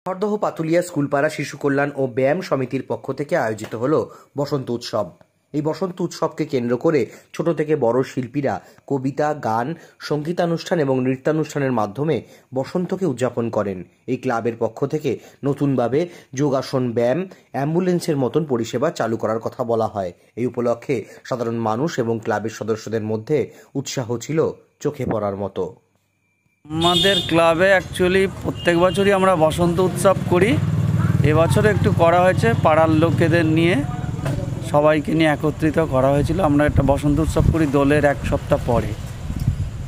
হরদহ পাতুলিয়া স্কুলপাড়া শিশু কল্যাণ ও ব্যায়াম সমিতির পক্ষ থেকে আয়োজিত হলো বসন্ত উৎসব। এই বসন্ত উৎসবকে কেন্দ্র করে ছোট থেকে বড় শিল্পীরা কবিতা, গান, সঙ্গীতানুষ্ঠান এবং নৃত্যানুষ্ঠানের মাধ্যমে বসন্তকে উদযাপন করেন। এই ক্লাবের পক্ষ থেকে নতুনভাবে যোগাসন, ব্যায়াম, অ্যাম্বুলেন্সের মতন পরিষেবা চালু করার কথা বলা হয়। এই উপলক্ষে সাধারণ মানুষ এবং ক্লাবের সদস্যদের মধ্যে উৎসাহ ছিল চোখে পড়ার মতো। আমাদের ক্লাবে অ্যাকচুয়ালি প্রত্যেক বছরই আমরা বসন্ত উৎসব করি। এবছর একটু করা হয়েছে, পাড়ার লোকেদের নিয়ে সবাইকে নিয়ে একত্রিত করা হয়েছিল। আমরা একটা বসন্ত উৎসব করি দোলের এক সপ্তাহ পরে,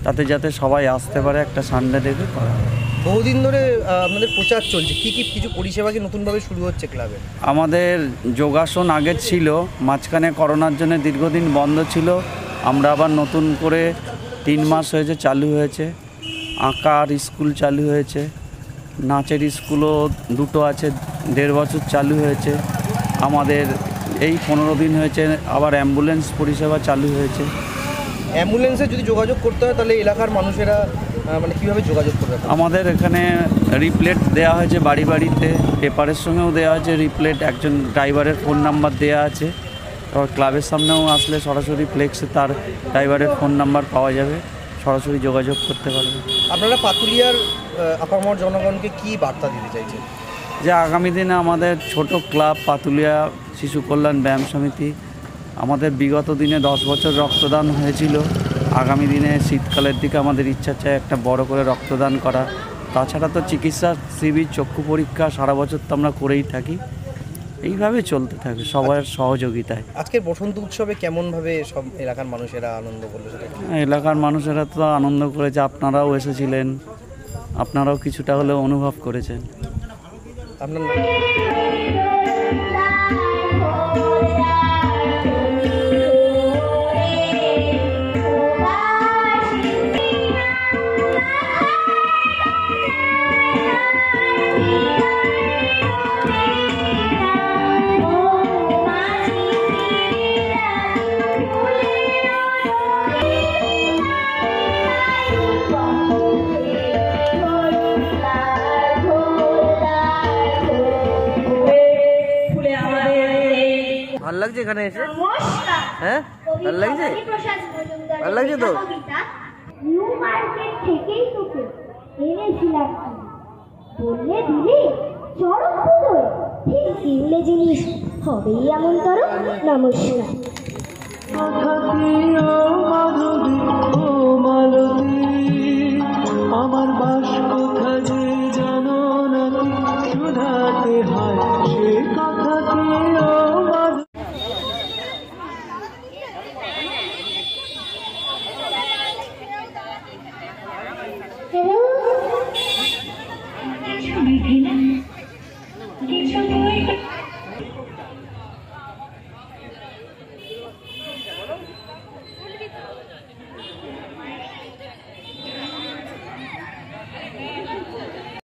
তাতে যাতে সবাই আসতে পারে, একটা সানডে দেখে করা হয়। বহুদিন ধরে আপনাদের প্রচার চলছে, কিছু পরিষেবা কি নতুনভাবে শুরু হচ্ছে ক্লাবে? আমাদের যোগাসন আগে ছিল, মাঝখানে করোনার জন্য দীর্ঘদিন বন্ধ ছিল। আমরা আবার নতুন করে 3 মাস হয়েছে চালু হয়েছে। আঁকার স্কুল চালু হয়েছে, নাচের স্কুলও 2টো আছে, 1.5 বছর চালু হয়েছে। আমাদের এই 15 দিন হয়েছে আবার অ্যাম্বুলেন্স পরিষেবা চালু হয়েছে। অ্যাম্বুলেন্সে যদি যোগাযোগ করতে হয় তাহলে এলাকার মানুষেরা কীভাবে যোগাযোগ করবে? আমাদের এখানে রিপ্লেট দেওয়া হয়েছে বাড়ি বাড়িতে, পেপারের সঙ্গেও দেওয়া হয়েছে রিপ্লেট। একজন ড্রাইভারের ফোন নাম্বার দেওয়া আছে। আবার ক্লাবের সামনেও আসলে সরাসরি ফ্লেক্সে তার ড্রাইভারের ফোন নাম্বার পাওয়া যাবে, সরাসরি যোগাযোগ করতে পারবে। আপনারা পাতুলিয়ার আপামর জনগণকে কি বার্তা দিতে চাইছেন? যে আগামী দিনে আমাদের ছোট ক্লাব পাতুলিয়া শিশু কল্যাণ ব্যায়াম সমিতি, আমাদের বিগত দিনে 10 বছর রক্তদান হয়েছিল। আগামী দিনে শীতকালের দিকে আমাদের ইচ্ছা চাই একটা বড় করে রক্তদান করা। তাছাড়া তো চিকিৎসা শিবির, চক্ষু পরীক্ষা সারা বছর তো আমরা করেই থাকি। এইভাবে চলতে থাকে সবার সহযোগিতায়। আজকের বসন্ত উৎসবে কেমনভাবে সব এলাকার মানুষেরা আনন্দ করলো? এলাকার মানুষেরা তো আনন্দ করেছে, আপনারাও এসেছিলেন, আপনারাও কিছুটা হলেও অনুভব করেছেন। আপনার ভাল লাগছে এখানে এসে? হ্যাঁ, ভাল লাগছে? ভাল লাগছে তো? নিউ মার্কেট থেকেই তোকে এনেছিলাম, বললে দিলি চরক পুজোয় ঠিক কিনলে জিনিস হবেই এমন তর। নমস্কার। আমার বাস কোথা যে জানো না, শুধাতে হয়